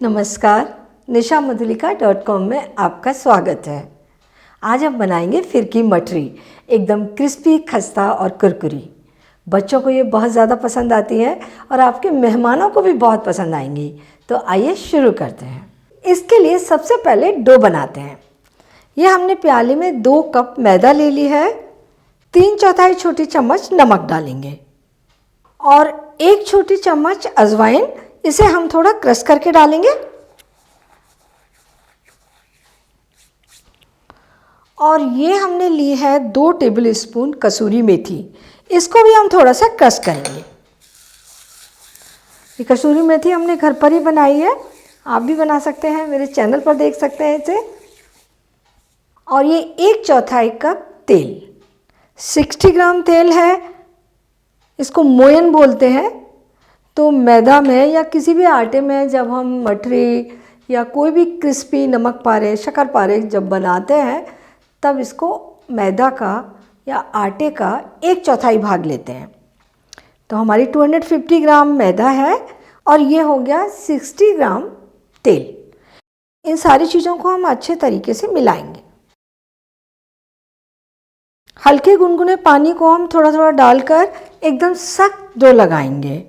नमस्कार, nishamudulika.com में आपका स्वागत है। आज हम बनाएंगे फिरकी मठरी, एकदम क्रिस्पी, खस्ता और कुरकुरी। बच्चों को ये बहुत ज़्यादा पसंद आती है और आपके मेहमानों को भी बहुत पसंद आएंगी। तो आइए शुरू करते हैं। इसके लिए सबसे पहले डो बनाते हैं। ये हमने प्याले में 2 कप मैदा ले ली है, 3/4 छोटी चम्मच नमक डालेंगे और 1 छोटी चम्मच अजवाइन, इसे हम थोड़ा क्रश करके डालेंगे। और ये हमने ली है 2 टेबल स्पून कसूरी मेथी, इसको भी हम थोड़ा सा क्रश करेंगे। ये कसूरी मेथी हमने घर पर ही बनाई है, आप भी बना सकते हैं, मेरे चैनल पर देख सकते हैं इसे। और ये 1/4 कप तेल, 60 ग्राम तेल है, इसको मोयन बोलते हैं। तो मैदा में या किसी भी आटे में जब हम मठरी या कोई भी क्रिस्पी नमक पारे, शक्कर पारे जब बनाते हैं, तब इसको मैदा का या आटे का 1/4 भाग लेते हैं। तो हमारी 250 ग्राम मैदा है और ये हो गया 60 ग्राम तेल। इन सारी चीज़ों को हम अच्छे तरीके से मिलाएंगे। हल्के गुनगुने पानी को हम थोड़ा थोड़ा डालकर एकदम सख्त डो लगाएंगे।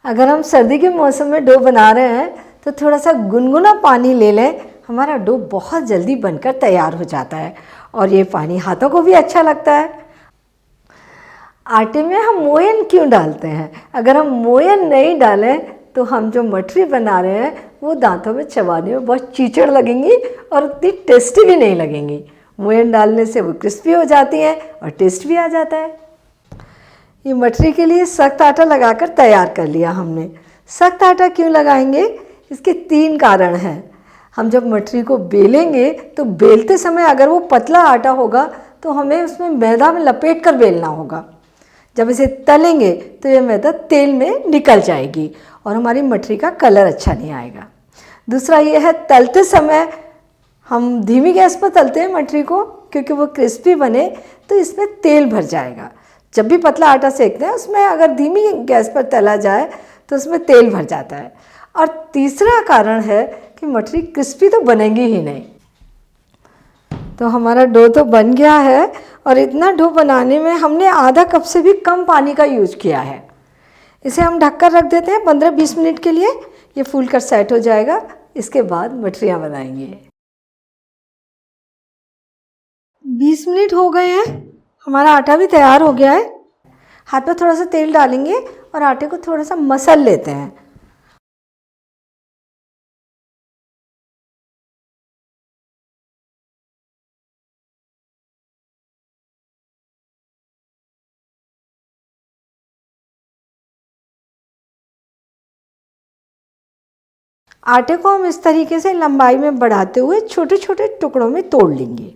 अगर हम सर्दी के मौसम में डो बना रहे हैं तो थोड़ा सा गुनगुना पानी ले लें, हमारा डो बहुत जल्दी बनकर तैयार हो जाता है और ये पानी हाथों को भी अच्छा लगता है। आटे में हम मोयन क्यों डालते हैं? अगर हम मोयन नहीं डालें तो हम जो मठरी बना रहे हैं वो दांतों में चबाने में बहुत चीचड़ लगेंगी और उतनी टेस्टी भी नहीं लगेंगी। मोयन डालने से वो क्रिस्पी हो जाती हैं और टेस्ट भी आ जाता है। ये मठरी के लिए सख्त आटा लगाकर तैयार कर लिया हमने। सख्त आटा क्यों लगाएंगे? इसके 3 कारण हैं। हम जब मठरी को बेलेंगे तो बेलते समय अगर वो पतला आटा होगा तो हमें उसमें मैदा में लपेट कर बेलना होगा। जब इसे तलेंगे तो ये मैदा तेल में निकल जाएगी और हमारी मठरी का कलर अच्छा नहीं आएगा। दूसरा ये है, तलते समय हम धीमी गैस पर तलते हैं मठरी को, क्योंकि वो क्रिस्पी बने तो इसमें तेल भर जाएगा। जब भी पतला आटा सेकते हैं उसमें अगर धीमी गैस पर तला जाए तो उसमें तेल भर जाता है। और तीसरा कारण है कि मठरी क्रिस्पी तो बनेगी ही नहीं। तो हमारा डो तो बन गया है और इतना डो बनाने में हमने आधा कप से भी कम पानी का यूज किया है। इसे हम ढककर रख देते हैं 15-20 मिनट के लिए। ये फूल कर सेट हो जाएगा, इसके बाद मठरियाँ बनाएंगे। 20 मिनट हो गए हैं, हमारा आटा भी तैयार हो गया है। हाथ पर थोड़ा सा तेल डालेंगे और आटे को थोड़ा सा मसल लेते हैं। आटे को हम इस तरीके से लंबाई में बढ़ाते हुए छोटे छोटे टुकड़ों में तोड़ लेंगे।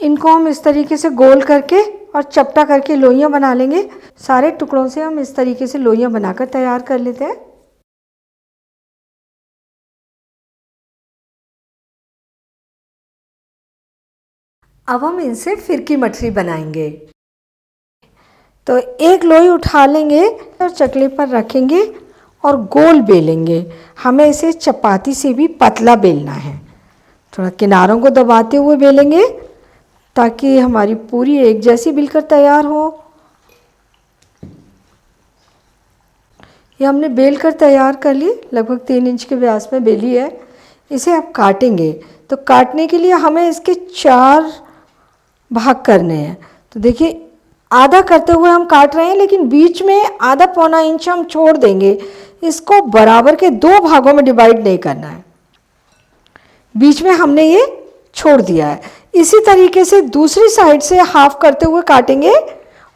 इनको हम इस तरीके से गोल करके और चपटा करके लोइयां बना लेंगे। सारे टुकड़ों से हम इस तरीके से लोइयां बनाकर तैयार कर लेते हैं। अब हम इनसे फिरकी मठरी बनाएंगे। तो एक लोई उठा लेंगे और चकले पर रखेंगे और गोल बेलेंगे। हमें इसे चपाती से भी पतला बेलना है। थोड़ा किनारों को दबाते हुए बेलेंगे ताकि हमारी पूरी एक जैसी बिलकर तैयार हो। ये हमने बेल कर तैयार कर ली, लगभग 3 इंच के व्यास में बेली है। इसे अब काटेंगे। तो काटने के लिए हमें इसके 4 भाग करने हैं। तो देखिए, आधा करते हुए हम काट रहे हैं, लेकिन बीच में आधा पौना इंच हम छोड़ देंगे। इसको बराबर के 2 भागों में डिवाइड नहीं करना है। बीच में हमने ये छोड़ दिया है। इसी तरीके से दूसरी साइड से हाफ करते हुए काटेंगे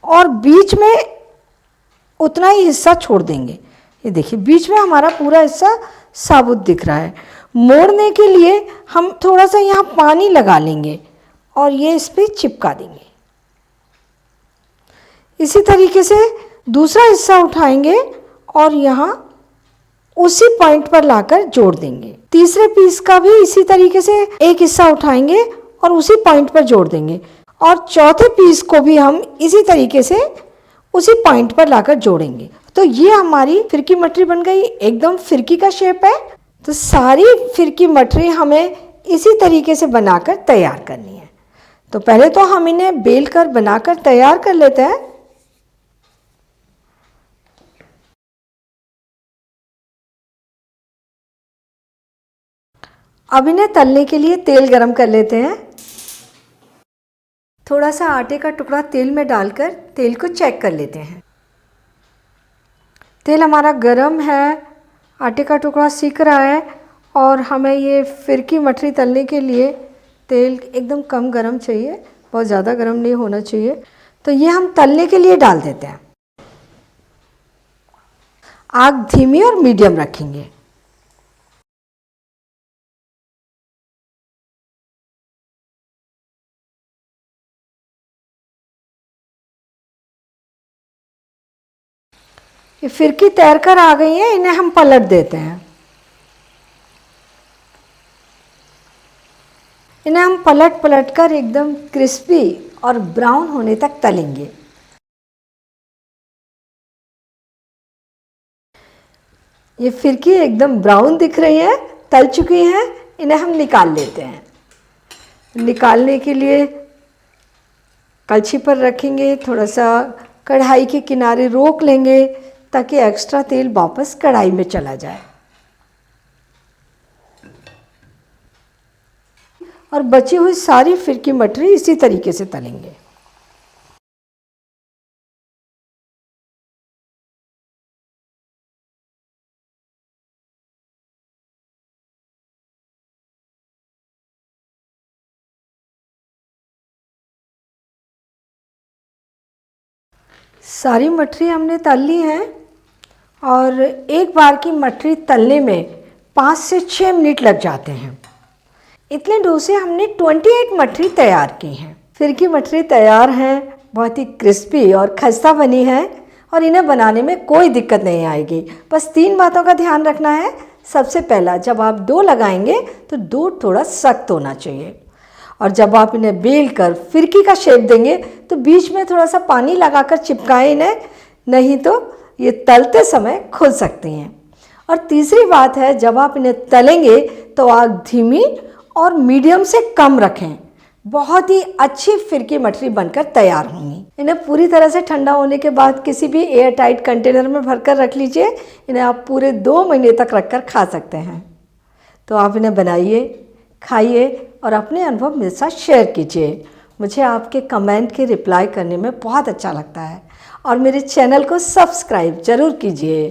और बीच में उतना ही हिस्सा छोड़ देंगे। ये देखिए, बीच में हमारा पूरा हिस्सा साबुत दिख रहा है। मोड़ने के लिए हम थोड़ा सा यहाँ पानी लगा लेंगे और ये इस पर चिपका देंगे। इसी तरीके से दूसरा हिस्सा उठाएंगे और यहाँ उसी पॉइंट पर लाकर जोड़ देंगे। तीसरे पीस का भी इसी तरीके से एक हिस्सा उठाएंगे और उसी पॉइंट पर जोड़ देंगे, और चौथे पीस को भी हम इसी तरीके से उसी पॉइंट पर लाकर जोड़ेंगे। तो ये हमारी फिरकी मटरी बन गई, एकदम फिरकी का शेप है। तो सारी फिरकी मटरी हमें इसी तरीके से बनाकर तैयार करनी है। तो पहले तो हम इन्हें बेल कर बनाकर तैयार कर लेते हैं। अब इन्हें तलने के लिए तेल गरम कर लेते हैं। थोड़ा सा आटे का टुकड़ा तेल में डालकर तेल को चेक कर लेते हैं। तेल हमारा गरम है, आटे का टुकड़ा सिक रहा है, और हमें ये फिरकी मटरी तलने के लिए तेल एकदम कम गरम चाहिए, बहुत ज़्यादा गरम नहीं होना चाहिए। तो ये हम तलने के लिए डाल देते हैं। आग धीमी और मीडियम रखेंगे। ये फिरकी तैर कर आ गई है, इन्हें हम पलट देते हैं। इन्हें हम पलट पलट कर एकदम क्रिस्पी और ब्राउन होने तक तलेंगे। ये फिरकी एकदम ब्राउन दिख रही है, तल चुकी है। इन्हें हम निकाल लेते हैं। निकालने के लिए कलछी पर रखेंगे, थोड़ा सा कढ़ाई के किनारे रोक लेंगे ताकि एक्स्ट्रा तेल वापस कढ़ाई में चला जाए, और बची हुई सारी फिरकी मटरी इसी तरीके से तलेंगे। सारी मटरी हमने तल ली हैं, और एक बार की मटरी तलने में 5 से 6 मिनट लग जाते हैं। इतने डोसे हमने 28 मटरी तैयार की हैं। फिरकी मटरी तैयार हैं, बहुत ही क्रिस्पी और खस्ता बनी है, और इन्हें बनाने में कोई दिक्कत नहीं आएगी। बस 3 बातों का ध्यान रखना है। सबसे पहला, जब आप डो लगाएंगे तो डो थोड़ा सख्त होना चाहिए, और जब आप इन्हें बेल कर फिरकी का शेप देंगे तो बीच में थोड़ा सा पानी लगाकर चिपकाएं इन्हें, नहीं तो ये तलते समय खुल सकती हैं। और तीसरी बात है, जब आप इन्हें तलेंगे तो आग धीमी और मीडियम से कम रखें। बहुत ही अच्छी फिरकी मटरी बनकर तैयार होंगी। इन्हें पूरी तरह से ठंडा होने के बाद किसी भी एयर टाइट कंटेनर में भरकर रख लीजिए। इन्हें आप पूरे 2 महीने तक रखकर खा सकते हैं। तो आप इन्हें बनाइए, खाइए और अपने अनुभव मेरे साथ शेयर कीजिए। मुझे आपके कमेंट के रिप्लाई करने में बहुत अच्छा लगता है, और मेरे चैनल को सब्सक्राइब ज़रूर कीजिए।